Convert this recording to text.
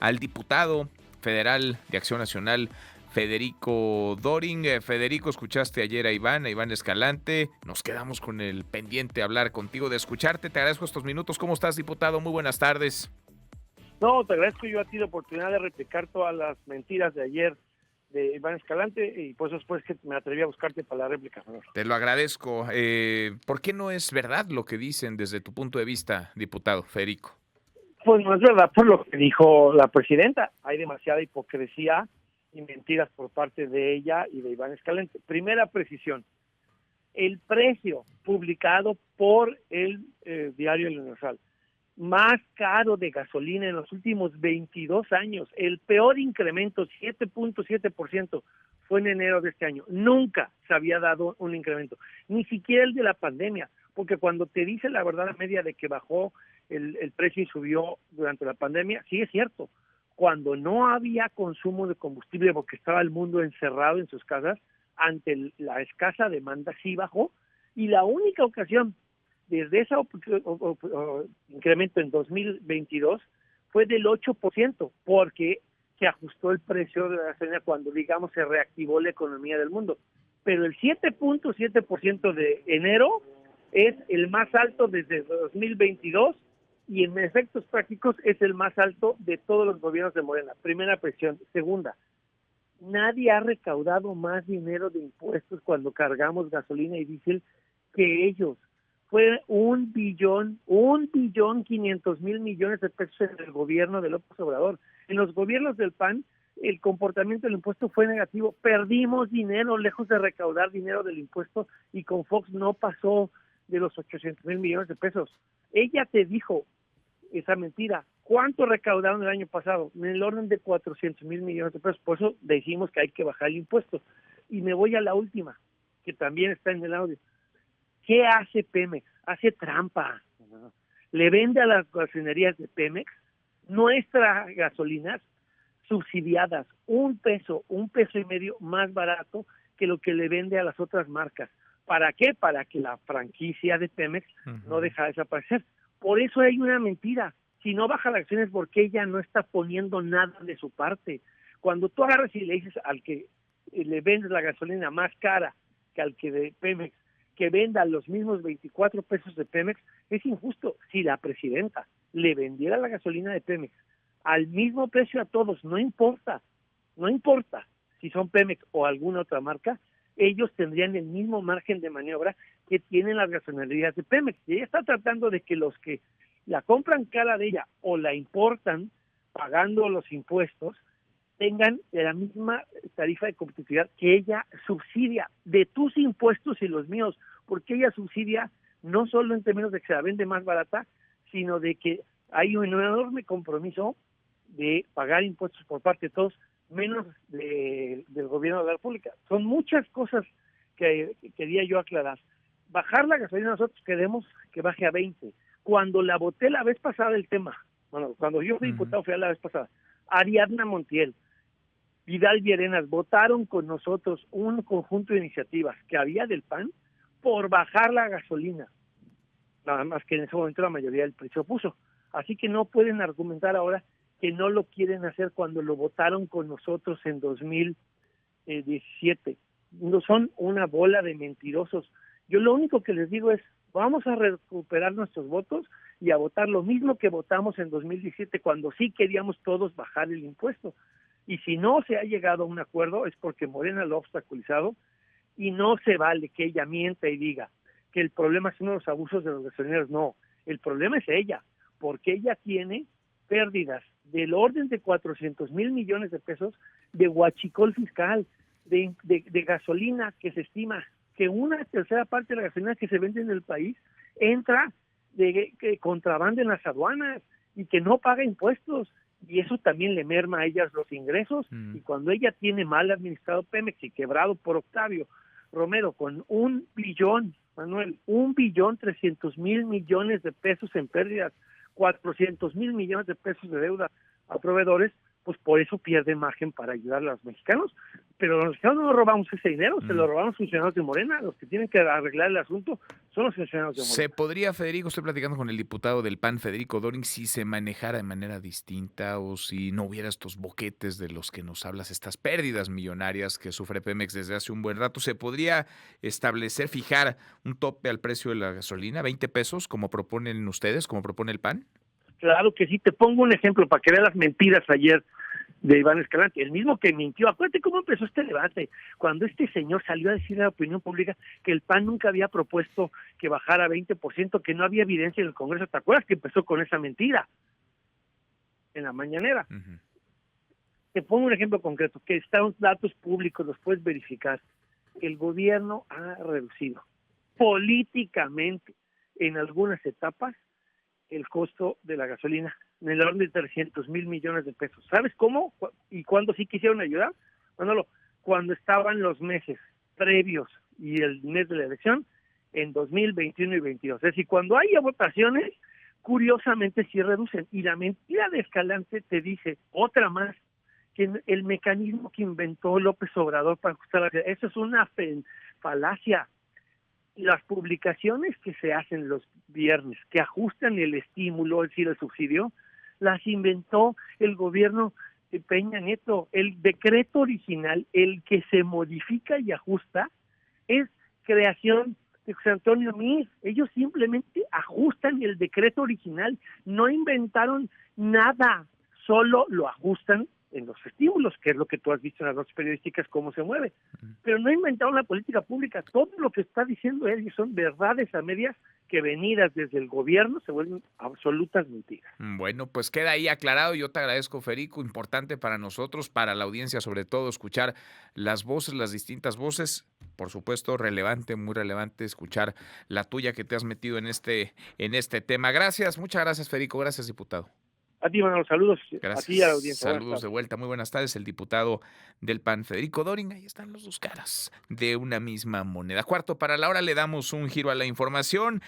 al diputado federal de Acción Nacional, Federico Doring. Federico, escuchaste ayer a Iván Escalante. Nos quedamos con el pendiente de hablar contigo, de escucharte. Te agradezco estos minutos. ¿Cómo estás, diputado? Muy buenas tardes. No, te agradezco yo a ti la oportunidad de replicar todas las mentiras de ayer de Iván Escalante y por eso después que me atreví a buscarte para la réplica, señor. Te lo agradezco. ¿Por qué no es verdad lo que dicen desde tu punto de vista, diputado Federico? Pues no es verdad por lo que dijo la presidenta. Hay demasiada hipocresía y mentiras por parte de ella y de Iván Escalante. Primera precisión, el precio publicado por el diario El Universal más caro de gasolina en los últimos 22 años, el peor incremento, 7.7%, fue en enero de este año. Nunca se había dado un incremento, ni siquiera el de la pandemia, porque cuando te dice la verdad la media de que bajó el precio y subió durante la pandemia, sí es cierto. Cuando no había consumo de combustible porque estaba el mundo encerrado en sus casas, ante la escasa demanda sí bajó, y la única ocasión desde ese incremento en 2022 fue del 8%, porque se ajustó el precio de la gasolina cuando, digamos, se reactivó la economía del mundo. Pero el 7.7% de enero es el más alto desde 2022 y en efectos prácticos es el más alto de todos los gobiernos de Morena. Primera presión. Segunda, nadie ha recaudado más dinero de impuestos cuando cargamos gasolina y diésel que ellos. Fue 1.500.000.000.000 de pesos en el gobierno de López Obrador. En los gobiernos del PAN, el comportamiento del impuesto fue negativo. Perdimos dinero, lejos de recaudar dinero del impuesto, y con Fox no pasó de los 800.000 millones de pesos. Ella te dijo esa mentira. ¿Cuánto recaudaron el año pasado? En el orden de 400.000 millones de pesos. Por eso decimos que hay que bajar el impuesto. Y me voy a la última, que también está en el audio. ¿Qué hace Pemex? Hace trampa. Le vende a las gasolinerías de Pemex nuestras gasolinas subsidiadas, un peso y medio más barato que lo que le vende a las otras marcas. ¿Para qué? Para que la franquicia de Pemex no deje de desaparecer. Por eso hay una mentira. Si no baja la acción es porque ella no está poniendo nada de su parte. Cuando tú agarras y le dices al que le vendes la gasolina más cara que al que de Pemex, que venda los mismos 24 pesos de Pemex, es injusto. Si la presidenta le vendiera la gasolina de Pemex al mismo precio a todos, no importa si son Pemex o alguna otra marca, ellos tendrían el mismo margen de maniobra que tienen las gasolinerías de Pemex. Y ella está tratando de que los que la compran cara de ella o la importan pagando los impuestos tengan la misma tarifa de competitividad que ella subsidia de tus impuestos y los míos, porque ella subsidia no solo en términos de que se la vende más barata, sino de que hay un enorme compromiso de pagar impuestos por parte de todos, menos del gobierno de la República. Son muchas cosas que quería yo aclarar. Bajar la gasolina, nosotros queremos que baje a 20. Cuando la voté la vez pasada el tema, cuando yo fui diputado federal la vez pasada, Ariadna Montiel, Vidal Llerenas votaron con nosotros un conjunto de iniciativas que había del PAN por bajar la gasolina. Nada más que en ese momento la mayoría del PRI se opuso. Así que no pueden argumentar ahora que no lo quieren hacer cuando lo votaron con nosotros en 2017. No, son una bola de mentirosos. Yo lo único que les digo es, vamos a recuperar nuestros votos y a votar lo mismo que votamos en 2017, cuando sí queríamos todos bajar el impuesto. Y si no se ha llegado a un acuerdo es porque Morena lo ha obstaculizado, y no se vale que ella mienta y diga que el problema son los abusos de los gasolineros. No, el problema es ella, porque ella tiene pérdidas del orden de 400.000 millones de pesos de huachicol fiscal, de gasolina, que se estima que una tercera parte de la gasolina que se vende en el país entra de contrabando en las aduanas y que no paga impuestos, y eso también le merma a ellas los ingresos. Y cuando ella tiene mal administrado Pemex y quebrado por Octavio Romero con 1.300.000 millones de pesos en pérdidas, 400.000 millones de pesos de deuda a proveedores, pues por eso pierde margen para ayudar a los mexicanos. Pero los mexicanos no nos robamos ese dinero, se lo robaron los funcionarios de Morena. Los que tienen que arreglar el asunto son los funcionarios de Morena. ¿Se podría, Federico, estoy platicando con el diputado del PAN, Federico Doring, si se manejara de manera distinta o si no hubiera estos boquetes de los que nos hablas, estas pérdidas millonarias que sufre Pemex desde hace un buen rato? ¿Se podría establecer, fijar un tope al precio de la gasolina, 20 pesos, como proponen ustedes, como propone el PAN? Claro que sí. Te pongo un ejemplo para que veas las mentiras ayer de Iván Escalante, el mismo que mintió. Acuérdate cómo empezó este debate, cuando este señor salió a decir a la opinión pública que el PAN nunca había propuesto que bajara 20%, que no había evidencia en el Congreso. ¿Te acuerdas que empezó con esa mentira en la mañanera? Uh-huh. Te pongo un ejemplo concreto, que están datos públicos, los puedes verificar. El gobierno ha reducido políticamente en algunas etapas el costo de la gasolina en el orden de 300,000 millones de pesos. ¿Sabes cómo y cuándo sí quisieron ayudar? Manolo, cuando estaban los meses previos y el mes de la elección en 2021 y 2022. Es decir, cuando hay votaciones, curiosamente sí reducen. Y la mentira de Escalante te dice otra más, que el mecanismo que inventó López Obrador para ajustar la... Eso es una falacia. Las publicaciones que se hacen los viernes, que ajustan el estímulo, es decir, el subsidio, las inventó el gobierno de Peña Nieto. El decreto original, el que se modifica y ajusta, es creación de José Antonio Meade. Ellos simplemente ajustan el decreto original, no inventaron nada, solo lo ajustan en los estímulos, que es lo que tú has visto en las notas periodísticas, cómo se mueve. Pero no inventaron la política pública. Todo lo que está diciendo él son verdades a medias que venidas desde el gobierno se vuelven absolutas mentiras. Bueno, pues queda ahí aclarado. Yo te agradezco, Federico. Importante para nosotros, para la audiencia, sobre todo, escuchar las voces, las distintas voces. Por supuesto, relevante, muy relevante escuchar la tuya que te has metido en este tema. Gracias, muchas gracias, Federico. Gracias, diputado. A ti, Manuel, saludos. Gracias. A ti y a la audiencia. Saludos de vuelta. Muy buenas tardes. El diputado del PAN, Federico Doring. Ahí están las dos caras de una misma moneda. 4:15 le damos un giro a la información.